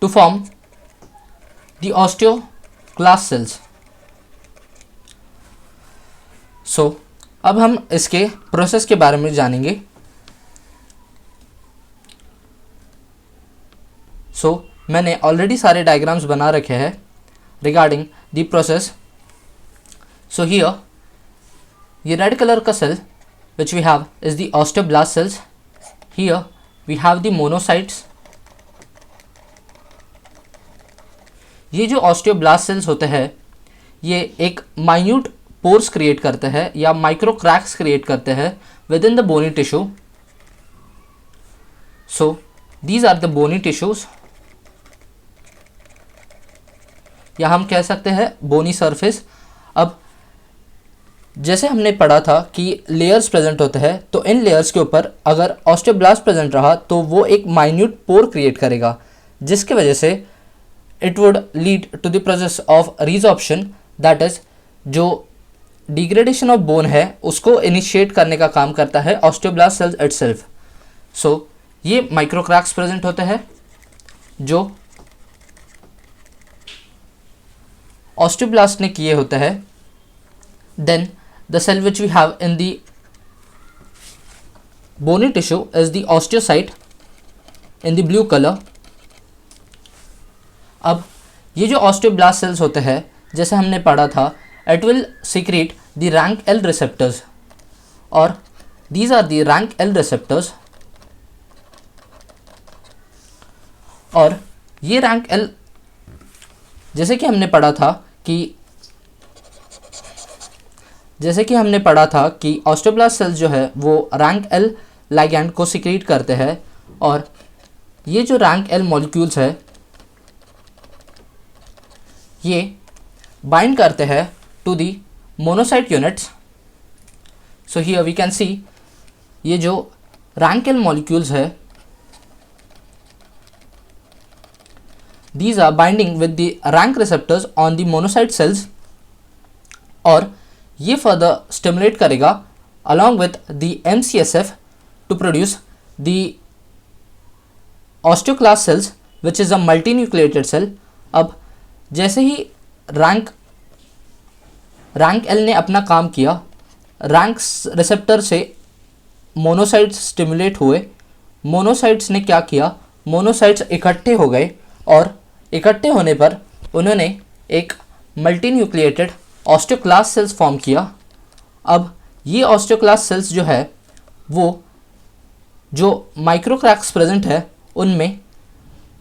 to form the osteoclast cells. So अब हम इसके प्रोसेस के बारे में जानेंगे. So मैंने ऑलरेडी सारे डायग्राम्स बना रखे हैं regarding the process. So here ये रेड कलर का cell which we have is the osteoblast cells. Here we have the monocytes. ये जो osteoblast cells होते हैं ये एक minute pores क्रिएट करते हैं या माइक्रो क्रैक्स क्रिएट करते हैं within the bony tissue. So these are the bony tissues, या हम कह सकते हैं बोनी सरफेस. अब जैसे हमने पढ़ा था कि लेयर्स प्रेजेंट होते हैं, तो इन लेयर्स के ऊपर अगर ऑस्टियोब्लास्ट प्रेजेंट रहा तो वो एक माइन्यूट पोर क्रिएट करेगा, जिसके वजह से it would lead to the process of resorption, that is जो डिग्रेडेशन ऑफ बोन है उसको इनिशिएट करने का काम करता है ऑस्टियोब्लास्ट सेल्स इटसेल्फ. सो ये माइक्रो क्रैक्स प्रेजेंट होते हैं जो ऑस्टियोब्लास्ट ने किए होते हैं. Then the cell which we have in the bony tissue is the osteocyte in the blue color. अब ये जो osteoblast cells होते हैं जैसे हमने पढ़ा था, it will secrete the rank L receptors, और these are the rank L receptors. और ये rank L जैसे कि हमने पढ़ा था कि ऑस्टियोब्लास्ट सेल्स जो है वो रैंक एल लाइगैंड को सिक्रीट करते हैं, और ये जो रैंक एल मॉलिक्यूल्स है ये बाइंड करते हैं to the monocyte units. So here we can see ये जो रैंक एल मॉलिक्यूल्स है these are binding with the RANK receptors on the monocyte cells, और ये फर्दर स्टिमुलेट करेगा along with the MCSF to produce the osteoclast cells which is a multinucleated cell. अब जैसे ही RANK L ने अपना काम किया, रैंक रिसेप्टर से मोनोसाइट्स स्टिमुलेट हुए. मोनोसाइट्स ने क्या किया, मोनोसाइट्स इकट्ठे हो गए, और इकट्ठे होने पर उन्होंने एक मल्टीन्यूक्लिएटेड ऑस्टियोक्लास्ट सेल्स फॉर्म किया. अब ये ऑस्टियोक्लास्ट सेल्स जो है वो जो माइक्रो क्रैक्स प्रेजेंट है उनमें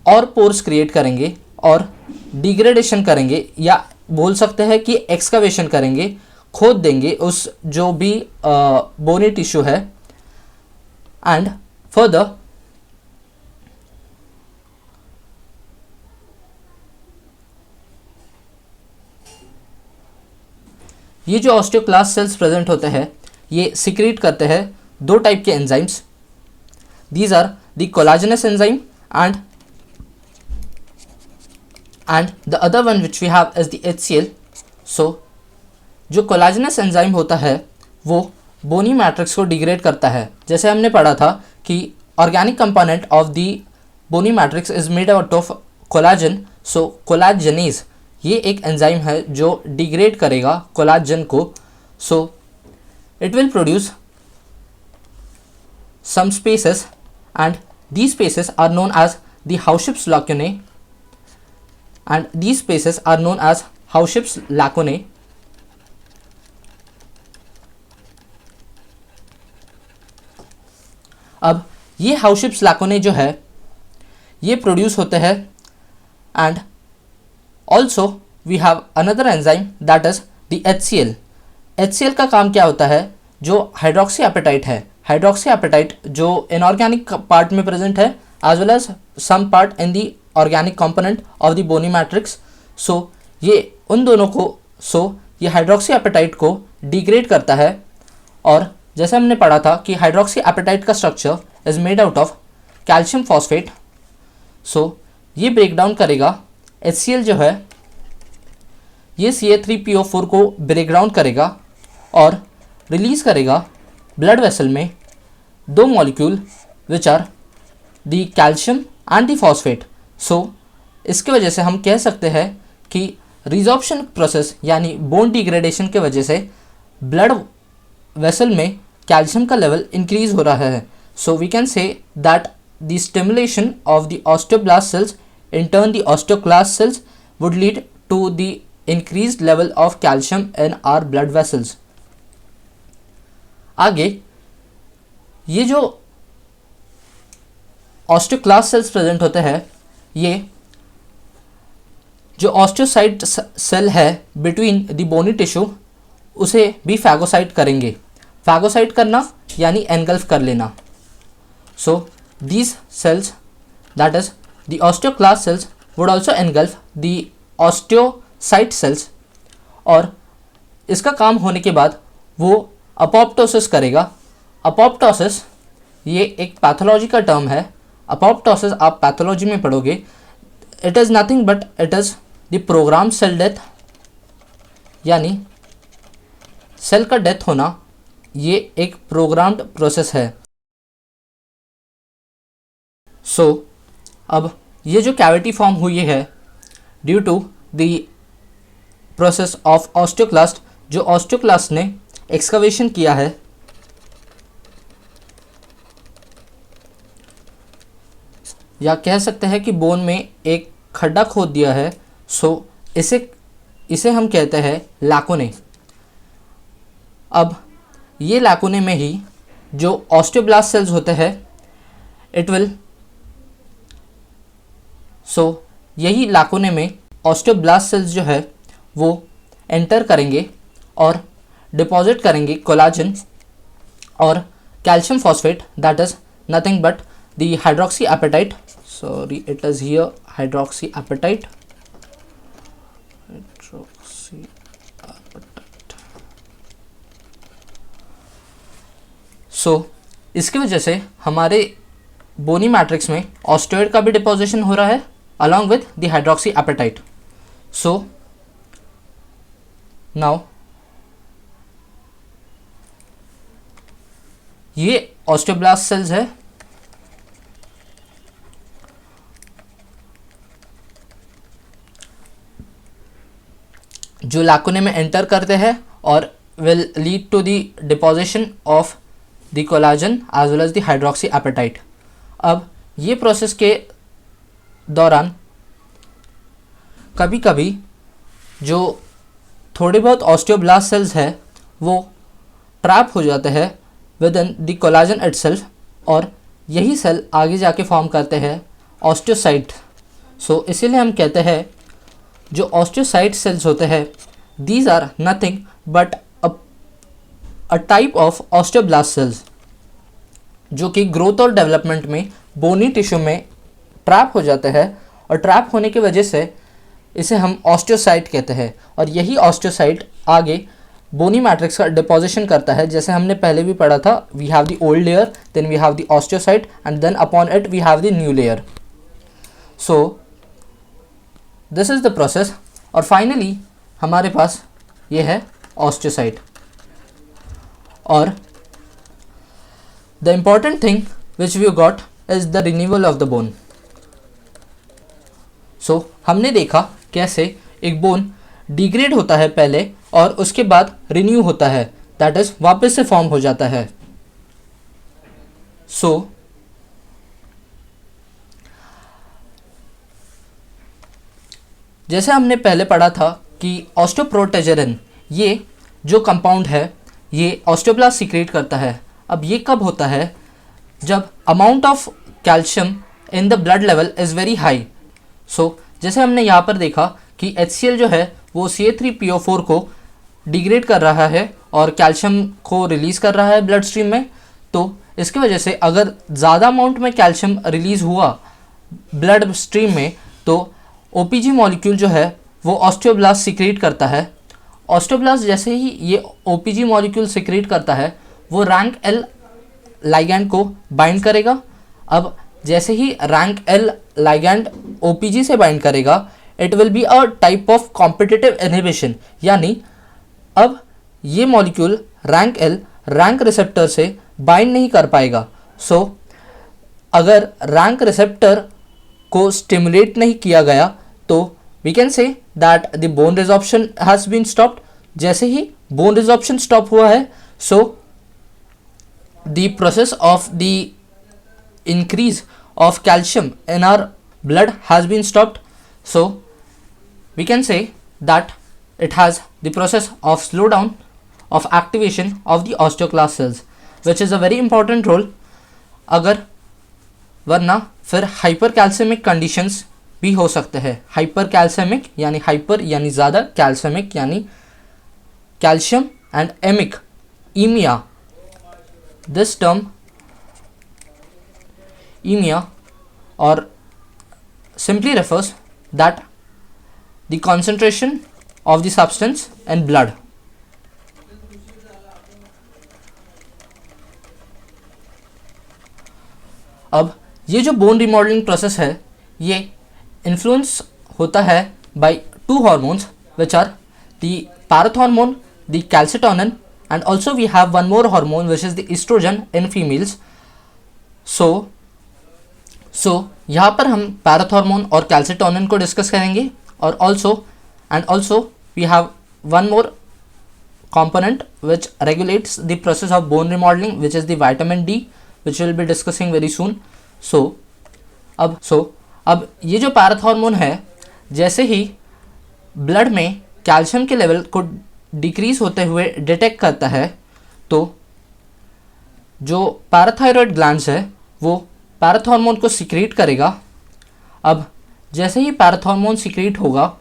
और पोर्स क्रिएट करेंगे और डिग्रेडेशन करेंगे, या बोल सकते हैं कि एक्सकवेशन करेंगे, खोद देंगे उस जो भी बोनी टिश्यू है. एंड फर्दर ये जो ऑस्टियोक्लास्ट सेल्स प्रेजेंट होते हैं ये सिक्रीट करते हैं दो टाइप के enzymes. These are the collagenase enzyme and the other one which we have is the HCl. So जो कोलाजेनस एंजाइम होता है वो बोनी मैट्रिक्स को डिग्रेड करता है. जैसे हमने पढ़ा था कि organic component of the bony matrix is made out of collagen. So collagenase ये एक एंजाइम है जो डिग्रेड करेगा कोलाजन को. So it will produce some spaces and these spaces are known as the Hauschup's lacunae, and these spaces are known as Hauschup's lacunae. अब ये Hauschup's lacunae जो है ये प्रोड्यूस होते हैं, and also we have another enzyme that is the HCl. HCl का काम क्या होता है, जो हाइड्रोक्सी एपेटाइट है, हाइड्रोक्सी एपेटाइट जो इनऑर्गेनिक पार्ट में प्रेजेंट है as well as some part in the organic component of the bony matrix. So ये उन दोनों को ये हाइड्रोक्सी एपेटाइट को डिग्रेड करता है. और जैसे हमने पढ़ा था कि हाइड्रोक्सी एपेटाइट का structure is made out of calcium phosphate. So ये ब्रेक डाउन करेगा HCl जो है ये Ca3PO4 को ब्रेक डाउन करेगा और रिलीज करेगा ब्लड वेसल में दो molecule which are the calcium and the phosphate. So इसके वजह से हम कह सकते हैं कि रिजॉर्प्शन प्रोसेस यानी बोन डिग्रेडेशन के वजह से ब्लड वेसल में कैल्शियम का लेवल इंक्रीज हो रहा है. So we can say that the stimulation of the osteoblast cells in turn the osteoclast cells would lead to the increased level of calcium in our blood vessels. आगे ये जो osteoclast cells present होते हैं, ये जो osteocyte cell है between the bony tissue उसे भी फैगोसाइट करेंगे. फैगोसाइट करना यानी एनगल्फ कर लेना. So these cells that is the osteoclast cells would also engulf the osteocyte cells, और इसका काम होने के बाद वो अपोप्टोसिस करेगा. अपोप्टोसिस ये एक पैथोलॉजी का टर्म है. अपोप्टोसिस आप पैथोलॉजी में पढ़ोगे. It is nothing but it is the program cell death, यानी सेल का डेथ होना ये एक प्रोग्राम्ड प्रोसेस है. सो अब ये जो कैविटी फॉर्म हुई है due to the process of osteoclast, जो ऑस्टियोक्लास्ट ने एक्सकवेशन किया है, या कह सकते हैं कि बोन में एक खड्डा खोद दिया है. सो इसे हम कहते हैं लैकुने. अब ये लैकुने में ही जो ऑस्टियोब्लास्ट सेल्स होते हैं इट विल यही लैकुने में ऑस्टियोब्लास्ट सेल्स जो है वो एंटर करेंगे और डिपॉजिट करेंगे कोलाजन और calcium phosphate, that is nothing but the hydroxy apatite. Sorry, it is here hydroxy apatite. So इसकी वजह से हमारे बोनी मैट्रिक्स में ऑस्टियोइड का भी डिपोजिशन हो रहा है along with the hydroxy apatite. So now ये ऑस्टियोब्लास्ट सेल्स है. जो लैकुने में एंटर करते हैं और will lead to the deposition of the collagen as well as the hydroxy apatite. अब ये प्रोसेस के दौरान कभी कभी जो थोड़े बहुत ऑस्टियोब्लास्ट सेल्स है वो ट्रैप हो जाते हैं within the collagen itself, और यही सेल आगे जाके फॉर्म करते हैं ऑस्टियोसाइट. सो इसीलिए हम कहते हैं जो ऑस्टियोसाइट सेल्स होते हैं these are nothing but a type of osteoblast cells जो कि ग्रोथ और डेवलपमेंट में बोनी टिश्यू में ट्रैप हो जाते हैं, और ट्रैप होने की वजह से इसे हम ऑस्टियोसाइट कहते हैं. और यही ऑस्टियोसाइट आगे बोनी मैट्रिक्स का डिपोजिशन करता है. जैसे हमने पहले भी पढ़ा था, we have the old layer, then we have the osteocyte, and then upon it we have the new layer. So this is the process. और फाइनली हमारे पास ये है ऑस्टियोसाइट. और the important thing which we got is the renewal of the bone. So हमने देखा कैसे एक बोन डिग्रेड होता है पहले और उसके बाद रिन्यू होता है, दैट इज वापस से फॉर्म हो जाता है. सो जैसे हमने पहले पढ़ा था कि ऑस्टियोप्रोटेजेरिन ये जो कंपाउंड है ये ऑस्टियोब्लास्ट सीक्रेट करता है. अब ये कब होता है? जब amount of calcium in the blood level is very high. So जैसे हमने यहाँ पर देखा कि HCl जो है वो Ca3PO4 को डिग्रेड कर रहा है और कैल्शियम को रिलीज़ कर रहा है ब्लड स्ट्रीम में. तो इसकी वजह से अगर ज़्यादा अमाउंट में कैल्शियम रिलीज़ हुआ ब्लड स्ट्रीम में तो OPG मॉलिक्यूल जो है वो ऑस्टियोब्लास्ट सीक्रेट करता है. ऑस्टियोब्लास्ट जैसे ही ये OPG मॉलिक्यूल सीक्रेट करता है वो रैंक L लाइगैंड को बाइंड करेगा. अब जैसे ही रैंक L लाइगैंड OPG से बाइंड करेगा it will be a type of competitive inhibition, यानी अब ये molecule rank L rank receptor से बाइंड नहीं कर पाएगा. सो अगर रैंक रिसेप्टर को स्टिमुलेट नहीं किया गया तो we can say that the bone resorption has been stopped. जैसे ही bone resorption stop हुआ है, so the process of the increase of calcium in our blood has been stopped. So we can say that it has the process of slowdown of activation of the osteoclast cells, which is a very important role. अगर वरना फिर hyper कैल्सियमिक conditions भी हो सकते हैं. Hyper कैल्सियमिक यानी hyper यानी ज़्यादा, कैल्सियमिक यानी कैल्शियम, एंड एमिक ईमिया. दिस टर्म ईमिया और simply refers that the concentration of the substance in blood. अब ये जो बोन रिमॉडलिंग प्रोसेस है, ये इन्फ्लुएंस होता है by two hormones which are the parathormone, the calcitonin, and also we have one more hormone which is the oestrogen in females. So यहाँ पर हम पैराथॉर्मोन और कैल्सिटोनिन को डिस्कस करेंगे, और also we have one more component which regulates the process of bone remodeling, which is the vitamin D, which we'll be discussing very soon. अब ये जो पैराथॉर्मोन है, जैसे ही ब्लड में कैल्शियम के लेवल को डिक्रीज होते हुए डिटेक्ट करता है, तो जो पैराथायरॉयड ग्लैंड्स है वो पैराथॉर्मोन को सिक्रीट करेगा. अब जैसे ही पैराथॉर्मोन सिक्रीट होगा,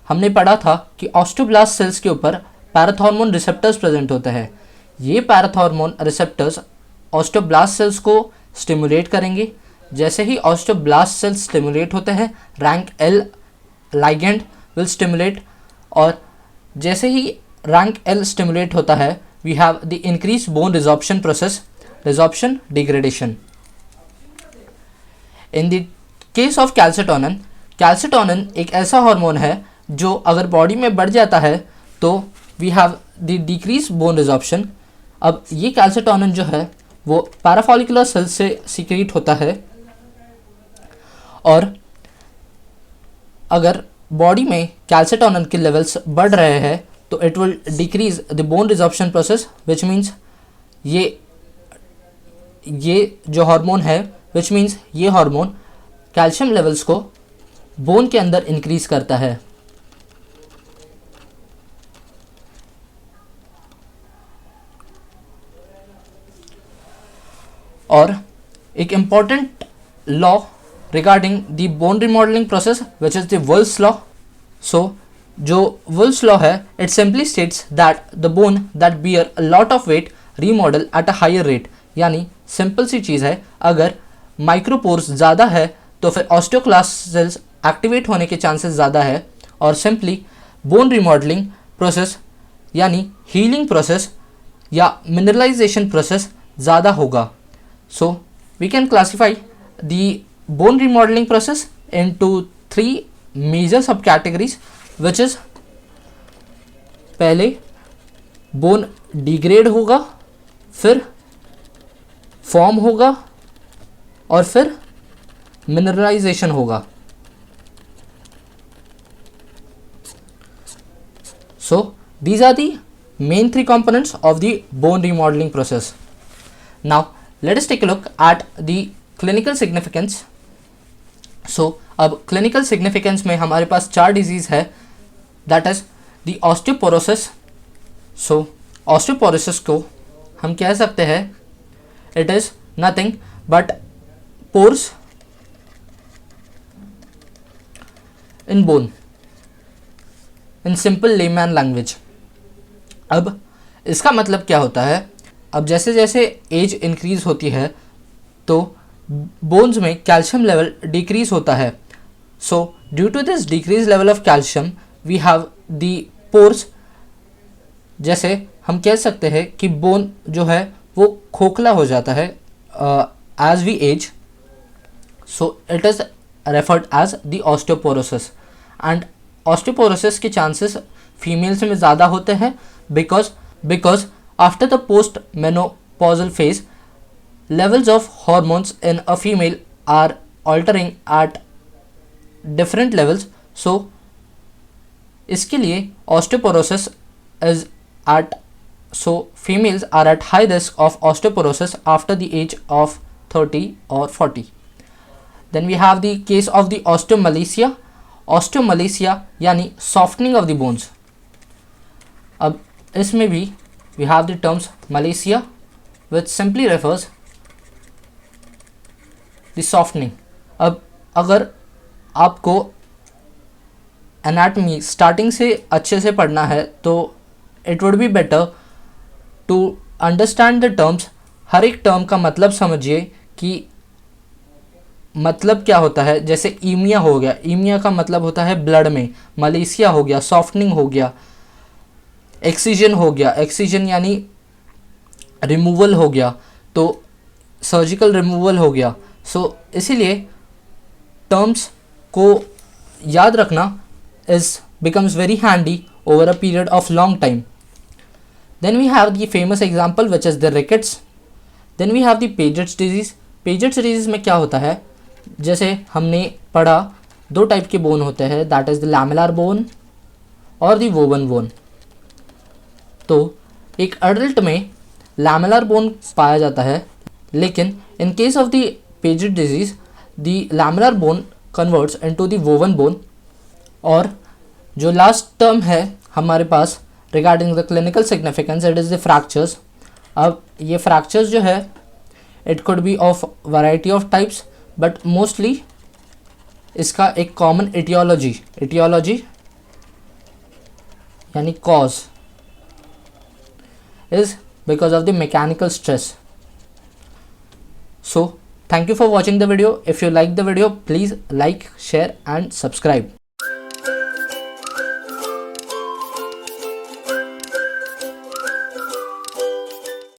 हमने पढ़ा था कि ऑस्टियोब्लास्ट सेल्स के ऊपर पैराथॉर्मोन रिसेप्टर्स प्रेजेंट होते हैं. ये पैराथॉर्मोन रिसेप्टर्स ऑस्टियोब्लास्ट सेल्स को स्टिमुलेट करेंगे. जैसे ही ऑस्टियोब्लास्ट सेल्स स्टिमुलेट होते हैं, RANK L ligand will stimulate, और जैसे ही रैंक एल स्टिमुलेट होता है, we have the increase bone resorption process, resorption degradation. In the case of calcitonin, calcitonin एक ऐसा हार्मोन है जो अगर बॉडी में बढ़ जाता है तो we have the decrease bone resorption. अब ये कैल्सिटोनिन जो है वो पैराफॉलिकुलर सेल्स से सीक्रेट होता है, और अगर बॉडी में कैल्सिटोनिन के लेवल्स बढ़ रहे हैं तो it will decrease the bone resorption process, which means ये जो हार्मोन है, विच मीन्स ये हार्मोन कैल्शियम लेवल्स को बोन के अंदर इंक्रीज करता है. और एक important law regarding the bone remodelling process which is the Wolff's law. So जो वुल्स लॉ है, it simply states that the bone that bear a lot of weight remodel at a higher rate. यानी simple सी चीज़ है, अगर micropores ज़्यादा है तो फिर ऑस्टियोक्लास्ट सेल्स एक्टिवेट होने के चांसेस ज़्यादा है, और सिंपली बोन रिमॉडलिंग प्रोसेस यानी हीलिंग प्रोसेस या मिनरलाइजेशन प्रोसेस ज़्यादा होगा. So we can classify the bone remodeling process into three major subcategories, which is पहले बोन डिग्रेड होगा, फिर फॉर्म होगा, और फिर मिनरलाइजेशन होगा. So these are the main three components of the bone remodeling process. Now let us take a look at the clinical significance. So अब clinical significance में हमारे पास 4 डिजीज़ है, that is the osteoporosis. So osteoporosis को हम कह सकते हैं it is nothing but pores in bone in simple layman language. अब इसका मतलब क्या होता है? अब जैसे जैसे एज इंक्रीज़ होती है तो बोन्स में कैल्शियम लेवल डिक्रीज़ होता है. So due to this decrease level of calcium we have the pores. जैसे हम कह सकते हैं कि बोन जो है वो खोखला हो जाता है as we age. So it is referred as the osteoporosis. And osteoporosis के चांसेस फीमेल्स में ज़्यादा होते हैं because after the post-menopausal phase, levels of hormones in a female are altering at different levels. So इसके लिए osteoporosis is at so females are at high risk of osteoporosis after the age of 30 or 40. Then we have the case of the osteomalacia. Osteomalacia यानी softening of the bones. अब इसमें भी we have the terms malacia which simply refers the softening. अब अगर आपको anatomy starting से अच्छे से पढ़ना है तो it would be better to understand the terms. हर एक टर्म का मतलब समझिए कि मतलब क्या होता है. जैसे ईमिया हो गया, ईमिया का मतलब होता है ब्लड में. मलेशिया हो गया, सॉफ्टनिंग हो गया. एक्सीजन हो गया, एक्सीजन यानी रिमूवल हो गया, तो सर्जिकल रिमूवल हो गया. सो इसीलिए टर्म्स को याद रखना is becomes very handy over a period of long time. Then we have the famous example which is the rickets. Then we have the Paget's disease. Paget's disease में क्या होता है, जैसे हमने पढ़ा दो टाइप के बोन होते हैं, that is the lamellar bone और द वोवन बोन. तो एक अडल्ट में लैमेलर बोन पाया जाता है, लेकिन in case of the Paget disease the lamellar bone converts into the woven bone. और जो लास्ट टर्म है हमारे पास regarding the clinical significance, it is the fractures. अब ये फ्रैक्चर्स जो है it could be of variety of types, but mostly इसका एक कॉमन एटियोलॉजी यानी cause is because of the mechanical stress. So thank you for watching the video. If you like the video please like, share and subscribe.